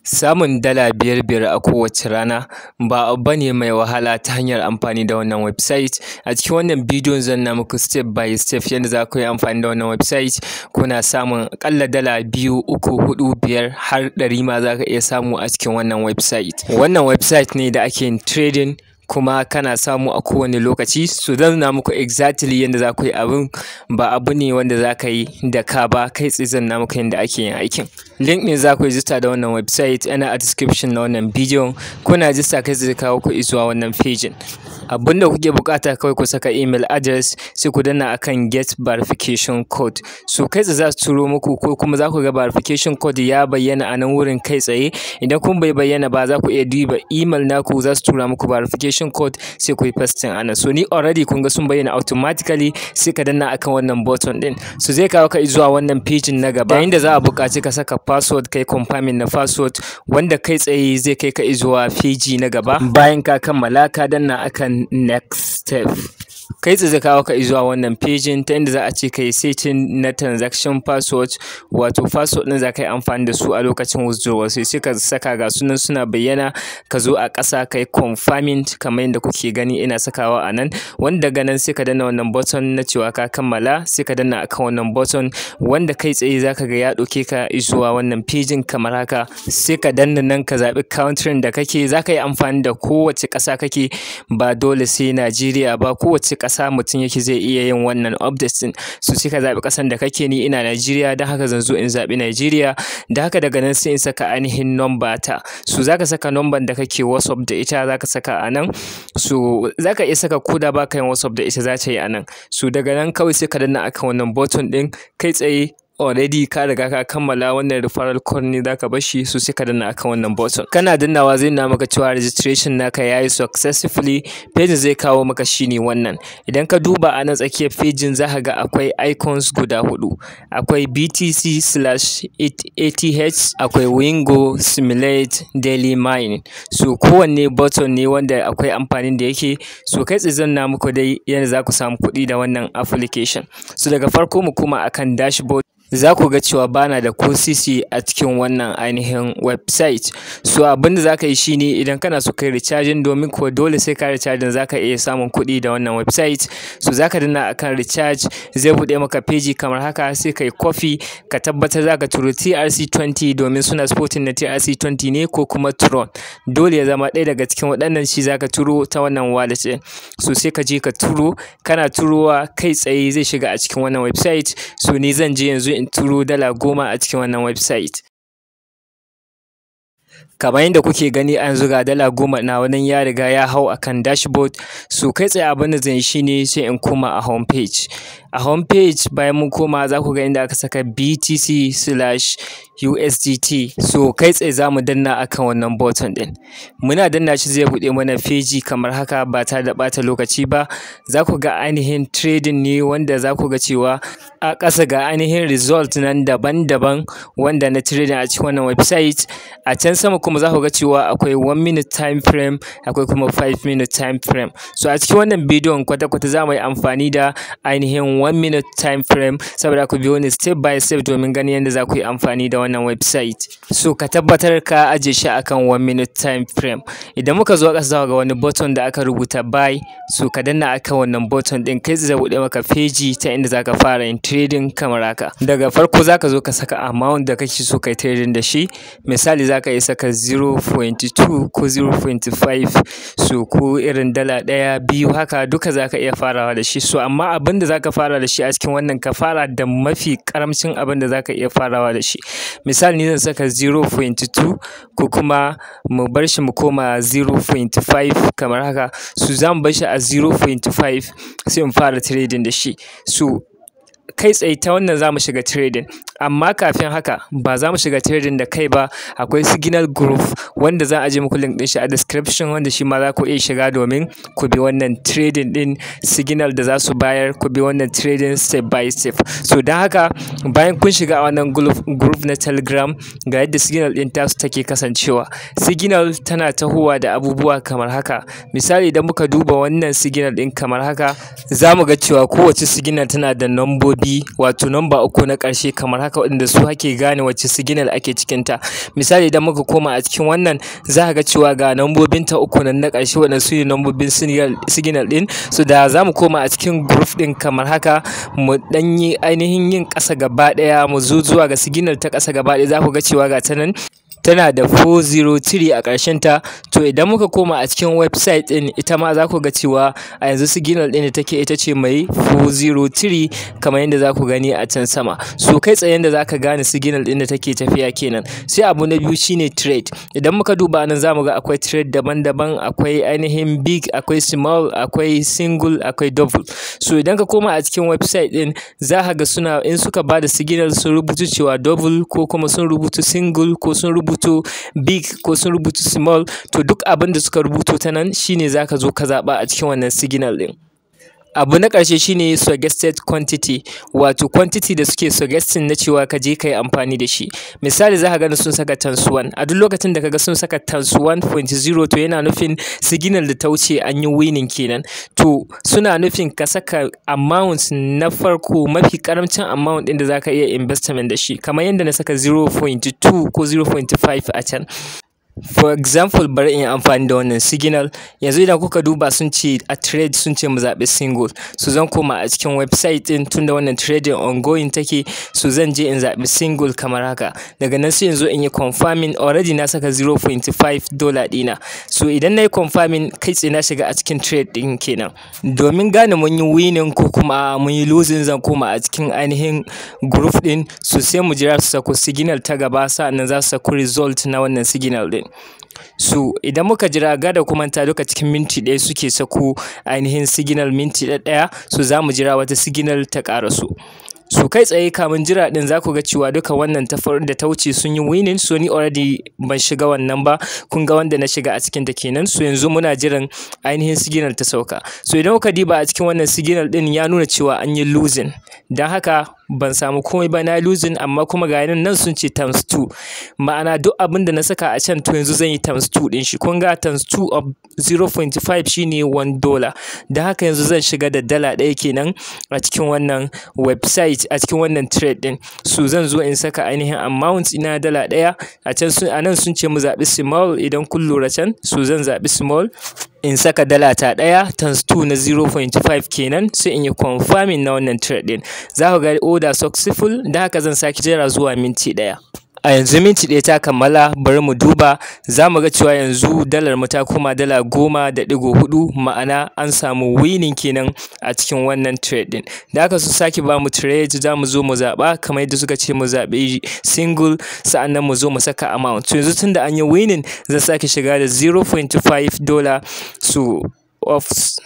Samun dala biyar a kowace rana ba abu bane mai wahala ta hanyar amfani da wannan website. A cikin wannan bidiyon zan nuna muku step by step yadda za ku yi amfani da wannan website. Kuna samun aƙalla dala 2, 3, 4, 5 har 100 ma za ka iya samu a cikin wannan website. Wannan website ne da ake yin trading kuma kana samu a kowane lokaci. So zan nuna muku exactly yadda za ku yi abin, ba abu ne wanda za ka yi da ka ba, kai tsaye zan nuna muku yadda ake yin aikin. Link ne za ku register da wannan website yana a description na wannan bidiyon. Kuna register kai zai kawo ku zuwa wannan page. Abin da kuke bukata kawai ku saka email address, sai ku danna akan get verification code. So kai tsaye za su turo muku, ko kuma za ku ga verification code ya bayyana a nan wurin kai tsaye. Idan kun bai bayyana ba, za ku iya duba email naku, za su tura muku verification code sai ku yi pasting ana. So ni already kun ga sun bayyana automatically, sai ka danna akan wannan button din. So zai kawo ka zuwa wannan page na gaba, inda za a buƙaci ka saka password, kai confirming na password, wanda kai tsaye zai kai ka zuwa page na gaba. Bayan ka kammala ka danna akan next step, kai tsaye zai kawo ka zuwa wannan page ta inda za a ce kai setting na transaction password, wato password din za ka yi amfani da su a lokacin withdrawal. Sai ka saka ga sunan suna bayyana, ka zo a ƙasa kai confirming kamar yadda kuke gani ina sakawa a nan. Wanda daga nan sai ka danna wannan button na cewa ka kammala, sai ka danna akan wannan button wanda kai tsaye za ka ga ya ɗauke ka zuwa wannan page kamar haka. Sai ka danna nan ka zaɓi country da kake, za ka yi amfani da kowace ƙasa kake, ba dole sai Najeriya ba, kowace ƙasa mutum yake zai iya yin wannan update din. So sai ka zaɓi ƙasan da kake, ni ina Najeriya don haka zan zo in zaɓi Najeriya. Da haka daga nan sai in saka ainihin number ta. So za ka saka number da kake WhatsApp da ita, za ka saka a nan. So za ka iya saka koda ba ka yin WhatsApp da ita, za ta yi a nan. So daga nan kawai sai ka danna akan wannan button din, kai tsaye already ka riga ka kammala wannan referral code ne za ka bar shi. So sai ka danna akan wannan button, kana dannawa zai nuna maka cewa registration naka yayi successfully. Page zai kawo maka shine wannan. Idan ka duba a nan tsakiyar page za ka ga akwai icons guda 4. Akwai BTC/ATH, akwai Wingo, Simulate, Daily Mine. So kowanne button ne wanda akwai amfanin da yake. So kai tsaye zan nuna muku dai yadda za ku samu kuɗi da wannan application. So daga farko mu koma akan dashboard. Za ku ga cewa bana da ko sisi a cikin wannan ainihin website. So abinda za ka yi shine, idan kana so kai recharging, domin kuwa dole sai ka recharging za ka iya samun kuɗi da wannan website. So za ka danna akan recharge, zai buɗe maka page kamar haka, sai kai copy, ka tabbatar za ka turo TRC20 domin suna supporting na TRC20 ne, ko kuma Tron. Dole ya zama ɗaya daga cikin waɗannan shi za ka turo ta wannan wallet ɗin. So sai ka je ka turo, kana turowa kai tsaye zai shiga a cikin wannan website. So ni zan je yanzu in turo dala 10 a cikin wannan website. Kamar yadda kuke gani a yanzu ga dala 10 na wannan ya riga ya hau akan dashboard. So kai tsaye abin da zan yi shine sai in koma a home page. A home page bayan mun koma, za ku ga inda aka saka BTC/USDT. So kai tsaye za mu danna akan wannan button din. Muna danna shi zai buɗe mana page kamar haka, ba tare da ɓata lokaci ba. Za ku ga ainihin trading ne, wanda za ku ga cewa a ƙasa ga ainihin result nan daban-daban wanda na trading a cikin wannan website. A can sama kuma za ku ga cewa akwai 1 minute time frame, akwai kuma 5 minute time frame. So a cikin wannan bidiyon kwata-kwata za mu yi amfani da ainihin 1 minute time frame, saboda ku biyo ni step by step domin ganin yadda za ku yi amfani da wannan website. So ka tabbatar ka aje shi akan 1 minute time frame. Idan muka zo ƙasa za ga wani button da aka rubuta buy. So ka danna akan wannan button din, kai zai buɗe maka page ta inda za ka fara yin trading kamar haka. Daga farko za ka zo ka saka amount da kake so kai trading da shi. Misali za ka iya saka 0.2 ko 0.5. So ko irin dala 1, 2 haka duka za ka iya farawa da shi. So amma abin da za ka fara da shi a cikin wannan, ka fara da mafi karamcin abin da za ka iya farawa da shi. Misali ni zan saka 0.2, ko kuma mu bar shi mu koma 0.5 kamar haka. So za mu bar shi a 0.5 sai mu fara trading da shi. So kai tsaye ta wannan za mu shiga trading, amma kafin haka ba za mu shiga trading da kai ba. Akwai signal group wanda za a je muku link din shi a description, wanda shi ma za ku iya shiga domin ku bi wannan trading din, signal da za su bayar, ku bi wannan trading step by step. So don haka bayan kun shiga a wannan group na Telegram, ga yadda signal din tasu take kasancewa. Signal tana tahowa da abubuwa kamar haka. Misali idan muka duba wannan signal din kamar haka, za mu ga cewa kowace signal tana da number nambobi wato namba uku na ƙarshe kamar haka waɗanda su ake gane wacce signal ake cikin ta. Misali idan muka koma a cikin wannan za ka ga cewa ga nambobin ta uku nan na ƙarshe waɗanda su ne nambobin signal ɗin. So da za mu koma a cikin group ɗin kamar haka mu ɗan yi ainihin yin ƙasa gaba ɗaya mu zo zuwa ga signal ta ƙasa gaba ɗaya za ku ga cewa ga ta nan tana da 403 a ƙarshen ta. To idan muka koma a cikin website ɗin ita ma za ku ga cewa a yanzu signal ɗin da take ita ce mai 403 kamar yadda za ku gani a can sama. So kai tsaye da za ka gane signal ɗin da take tafiya kenan. Sai abu na biyu shine trade. Idan muka duba nan za mu ga akwai trade daban-daban, akwai ainihin big, akwai small, akwai single, akwai double. So idan ka koma a cikin website ɗin za ka ga suna in suka ba da signal sun rubuta cewa double ko kuma sun rubuta single ko sun rubuta big ko sun rubuta small, to duk abin da suka rubuto ta nan shine zaka zo ka zaba a cikin wannan signal din. Abu na ƙarshe shine suggested quantity, wato quantity da suke suggesting na cewa ka je ka yi amfani da shi. Misali za ka gani sun saka ×1, a duk lokacin da kaga sun saka ×1.0 to yana nufin signal da ta wuce an yi winning kenan. To suna nufin ka saka amount na farko mafi karamcin amount ɗin da za ka iya investment da shi, kamar yadda na saka 0.2 ko 0.5 a can. For example bari in yi amfani da wannan signal. Yanzu idan kuka duba sun ce a trade sun ce mu zaɓi single, so zan koma a cikin website ɗin tunda wannan trading ongoing take, so zan je in zaɓi single kamar haka. Daga nan sai in zo in yi confirming, already na saka $0.5 ɗina. So idan na yi confirming kai tsaye na shiga a cikin trade ɗin kenan. Domin gane mun yi winning ko kuma mun yi losing zan koma a cikin ainihin group ɗin, so sai mu jira su sako signal ta gaba sa'annan za su sako result na wannan signal ɗin. So idan muka jira gada kuma ta duka cikin minti ɗaya suke sako ainihin signal minti ɗaya, so za mu jira wata signal ta ƙaraso. So kai tsaye kamun jira din za ku ga cewa duka wannan ta farin da ta wuce sun yi winning, so ni already ban shiga wannan ba, kun ga wanda na shiga a cikin ta kenan. So yanzu muna jiran ainihin signal ta sauka. So idan kuka diba a cikin wannan signal din ya nuna cewa an yi losing, dan haka ban samu komai ba, na losing, amma kuma ga nan sun ce ×2, ma'ana duk abin da na saka a can to yanzu zan yi ×2 din shi. Kun ga ×2 of 0.5 shine $1, dan haka yanzu zan shiga da dala ɗaya kenan a cikin wannan website, a cikin wannan trade din. So zan zo in saka ainihin amount ina dala ɗaya a can, a nan sun ce mu zaɓi small idan kun lura can, so zan zaɓi small in saka dala ta ɗaya ×2 na 0.5 kenan, sai in yi confirming na wannan trade din. Za ku ga order successful, da haka zan sake jira zuwa minti ɗaya. A yanzu minti ɗaya ta kammala, bari mu duba, za mu ga cewa yanzu dalar mu ta koma dala 10.4, ma'ana an samu winning kenan a cikin wannan trade din. Da haka su sake ba mu trade, za mu zo mu zaɓa kamar yadda suka ce mu zaɓi single, sa'annan mu zo mu saka amount. So yanzu tunda an yi winning zan sake shiga da $0.5. So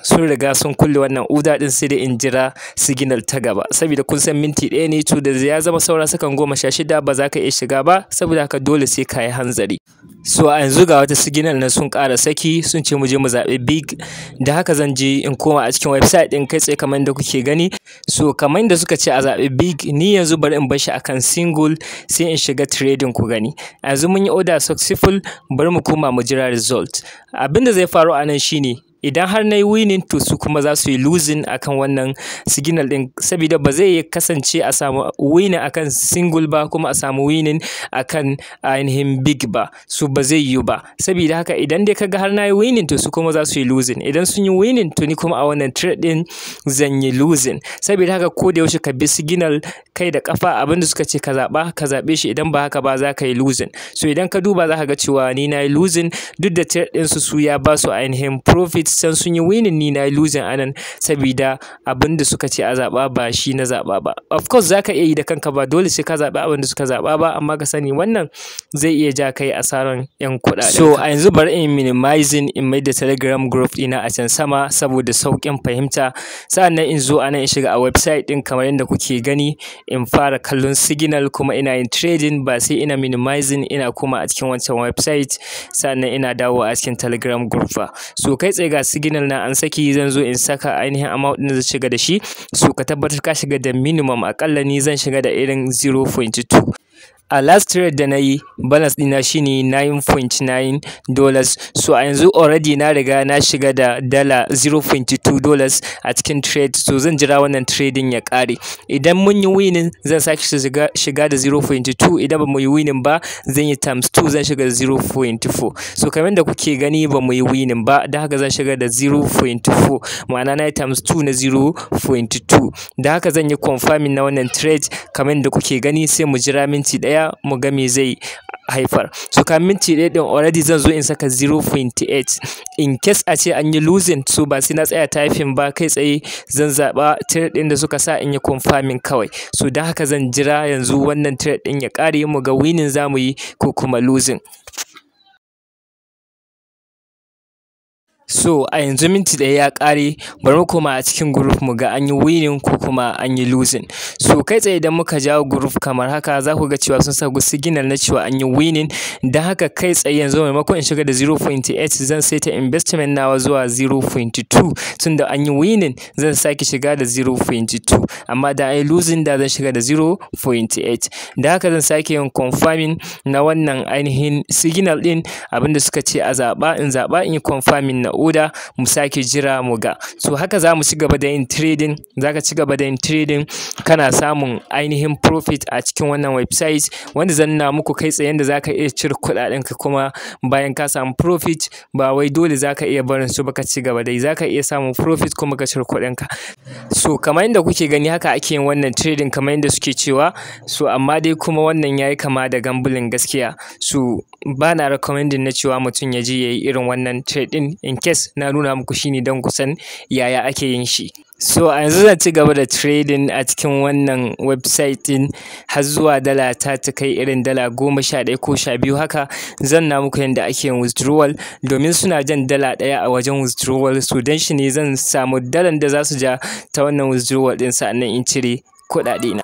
sun riga sun kulle wannan order din, sai dai in jira signal ta gaba, saboda kun san minti ɗaya ne, to da ya zama saura sakan 16 ba za ka iya shiga ba, saboda haka dole sai ka yi hanzari. So a yanzu ga wata signal na sun ƙara saki, sun ce mu je mu zaɓi big, da haka zan je in koma a cikin website ɗin kai tsaye kamar yadda kuke gani. So kamar yadda suka ce a zaɓi big, ni yanzu bari in bar shi akan single, sai in shiga trading ku gani. A yanzu mun yi order successful, bari mu koma mu jira result. Abinda zai faru a nan shine idan har na yi winning to su kuma za su yi losing akan wannan signal din, saboda ba zai kasance a samu winning akan single ba kuma a samu winning akan ainihin big ba, so ba zai yiwu ba. Saboda haka idan dai kaga har na yi winning to su kuma za su yi losing, idan sun yi winning to ni kuma a wannan trade din zan yi losing. Saboda haka ko da yaushe ka bi signal kai da kafa, abinda suka ce ka zaɓe shi, idan ba haka ba za ka yi losing. So idan ka duba za ka ga cewa ni na yi losing, duk da trade din su ya ba su ainihin profit, can sun yi winning, ni na yi losing anan, saboda abinda suka ce a zaɓa ba shi na zaɓa ba. Of course za ka iya yi da kanka, ba dole sai ka zaɓi abinda suka zaɓa ba, amma ka sani wannan zai iya ja kai asaran yan kuɗaɗe. So a yanzu bari in minimizing, in mai da telegram group ɗina a can sama saboda sauƙin fahimta, sa'annan in zo anan in shiga a website ɗin kamar yadda kuke gani, in fara kallon signal kuma ina yin trading, ba sai ina minimizing ina koma a cikin wancan website sa'annan ina dawo a cikin telegram group ba. So kai tsaye ga signal na an saki, zan zo in saka ainihin amount ɗin da zai shiga da shi. So ka tabbatar ka shiga da minimum, akalla ni zan shiga da irin 0.2. a last trade da na yi balance ɗina shine $9.9. So a yanzu already na riga na shiga da dala $0.2 a cikin trade. So zan jira wannan trading ya ƙare. Idan mun yi winning zan sake shiga da 0.2, idan ba mu yi winning ba zan yi times 2, zan shiga da 0.4. So kamar da kuke gani ba mu yi winning ba, da haka zan shiga da 0.4, ma'ana na yi times 2 na 0.2. Da haka zan yi confirming na wannan trade kamar da kuke gani, sai mu jira minti ɗaya mu ga me zai haifar. So kan minti ɗaya ɗin already zan zo in saka 0.8 in case a ce an yi losing. So ba sai na tsaya typing ba, kai tsaye zan zaɓa trade ɗin da suka sa in yi confirming kawai. So da haka zan jira yanzu wannan trade ɗin ya ƙare mu ga winning za mu yi ko kuma losing. So a yanzu minti ɗaya ya ƙare, bari mu koma a cikin group mu ga an yi winning ko kuma an yi losing. So kai tsaye idan muka jawo group kamar haka za ku ga cewa sun saka signal na cewa an yi winning. Don haka kai tsaye yanzu maimakon in shiga da 0.8 zan saita investment nawa zuwa 0.2, tunda an yi winning zan sake shiga da 0.2, amma da an yi losing da zan shiga da 0.8. Da haka zan sake yin confirming na wannan ainihin signal ɗin, abinda suka ce a zaɓa in zaɓa in yi confirming na order, mu sake jira mu ga. So haka za mu ci gaba da yin trading. Za ka ci gaba da yin trading kana samun ainihin profit a cikin wannan website, wanda zan nuna muku kai tsaye yanda za ka iya cire kuɗaɗenka, kuma bayan ka samu profit ba wai dole za ka iya barin su ba ka ci gaba dai, za ka iya samun profit kuma ka cire kuɗinka. So kamar yadda kuke gani haka ake yin wannan trading kamar yadda suke cewa. So amma dai kuma wannan yayi kama da gambling gaskiya. So ba na recommending na cewa mutum ya je ya yi irin wannan trade ɗin. In case na nuna muku shine don kusan yaya ake yin shi. So a yanzu zan ci gaba da trading a cikin wannan website ɗin har zuwa dala ta kai irin dala 11 ko 12 haka. Zan na muku yadda ake yin withdrawal, domin suna jan dala ɗaya a wajen withdrawal. So don shi ne zan samu dalan da za su ja ta wannan withdrawal ɗin, sa'annan in cire kuɗaɗe na.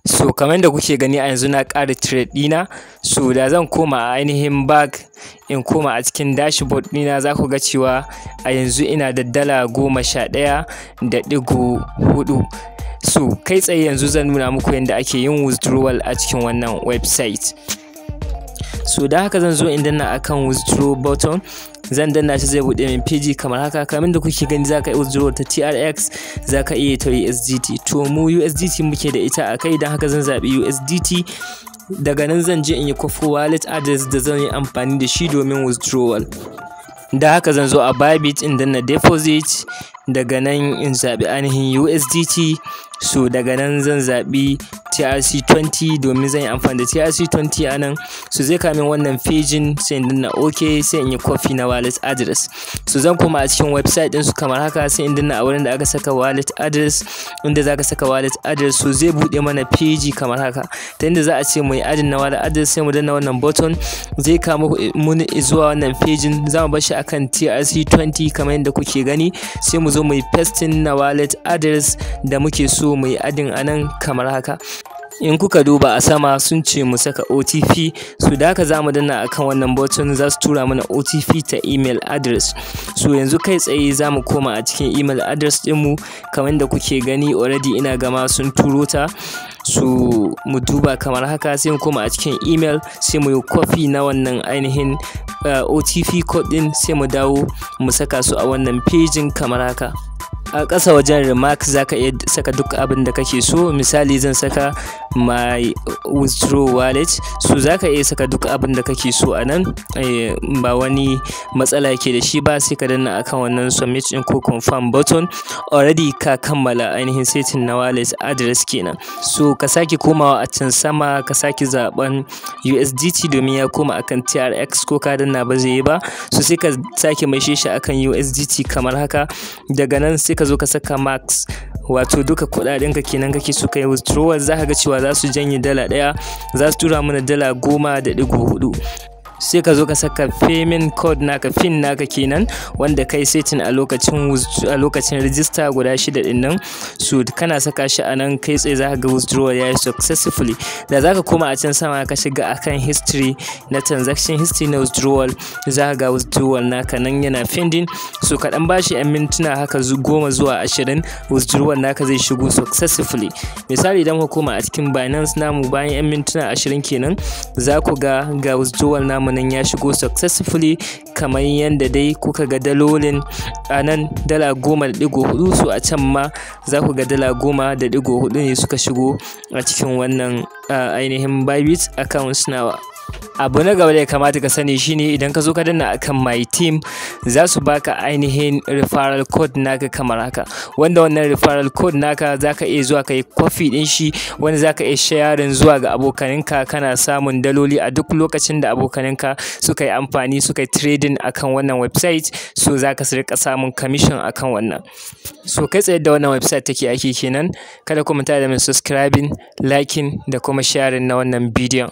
So kamar da kuke gani a yanzu na ƙara trade ɗina. So da zan koma a ainihin back, in koma a cikin dashboard ɗina, za ku ga cewa a yanzu ina da dala 11.4. So kai tsaye yanzu zan nuna muku yadda ake yin withdrawal a cikin wannan website. So da haka zan zo in danna akan withdraw button, zan danna shi zai buɗe min page kamar haka. Kamar da kuke gani za ka yi withdraw ta TRX, za ka iya ta USDT. To mu USDT muke da ita a kai, don haka zan zaɓi USDT. Daga nan zan je in yi copy wallet address da zan yi amfani da shi domin withdrawal. Da haka zan zo a Bybit in danna deposit, daga nan in zaɓi ainihin USDT. So daga nan zan zaɓi TRC20 domin zan yi amfani da TRC20 a nan. So zai kawo min wannan pagin, sai in danna OK, sai in yi copy na wallet address. So zan koma a cikin website ɗinsu kamar haka, sai in danna a wurin da aka saka wallet address, inda za ka saka wallet address. So zai buɗe mana page kamar haka, ta inda za a ce mu yi adin na wallet address, sai mu danna wannan button, zai kawo mu zuwa wannan pagin. Za mu bar shi akan TRC20 kamar yadda kuke gani, sai mu zo mu yi pasting na wallet address da muke so mu yi adin a nan kamar haka. In kuka duba a sama sun ce mu saka OTP. So da haka za mu danna akan wannan button, za su tura mana OTP ta email address. So yanzu kai tsaye za mu koma a cikin email address ɗinmu kamar da kuke gani already ina gama sun turo ta. So mu duba kamar haka, sai mu koma a cikin email, sai mu yi copy na wannan ainihin OTP code ɗin, sai mu dawo mu saka su a wannan pagin kamar haka. A ƙasa wajen remark za ka iya saka duk abin da kake so. Misali zan saka my withdraw wallet. So za ka iya saka duk abin da kake so a nan, ba wani matsala yake da shi ba. Sai ka danna akan wannan submit ɗin ko confirm button, already ka kammala ainihin setting na wallet address kenan. So ka sake komawa a can sama, ka sake zaɓen USDT domin ya koma akan TRX, ko ka danna ba zai yi ba. So sai ka sake maishe shi akan USDT kamar haka. Daga nan sai ka zo ka saka max, wato duka kuɗaɗenka kenan kake so ka yi withdrawal. Za ka ga cewa za su janye dala ɗaya, za su tura mana dala 10.4. sai ka zo ka saka payment code naka, pin naka kenan wanda kai setting a lokacin register guda 6 din nan. So kana saka shi a nan kai tsaye zaka ga withdrawal yayi successfully. Da zaka koma a can sama ka shiga akan history na transaction history na withdrawal, zaka ga withdrawal naka nan yana pending. So ka dan bashi 'yan mintuna haka 10 zuwa 20 withdrawal naka zai shigo successfully. Misali idan ka koma a cikin Binance namu bayan 'yan mintuna 20 kenan za ku ga withdrawal namu nan ya shigo successfully kamar yanda dai kuka ga dalolin a nan $10.4. So a can ma za ku ga $10.4 ne suka shigo a cikin wannan ainihin Bybit accounts nawa. Abu na gaba da ya kamata ka sani shine idan ka zo ka danna akan my team za su baka ainihin referral code naka kamar haka, wanda wannan referral code naka zaka iya zuwa kai copy din shi, wanda zaka iya sharing zuwa ga abokananka, kana samun daloli a duk lokacin da abokananka suka yi amfani suka yi trading akan wannan website. So zaka rika samun commission akan wannan. So kai tsaye da wannan website take aiki kenan. Kada ku manta da mai subscribing, liking da kuma sharing na wannan bidiyon.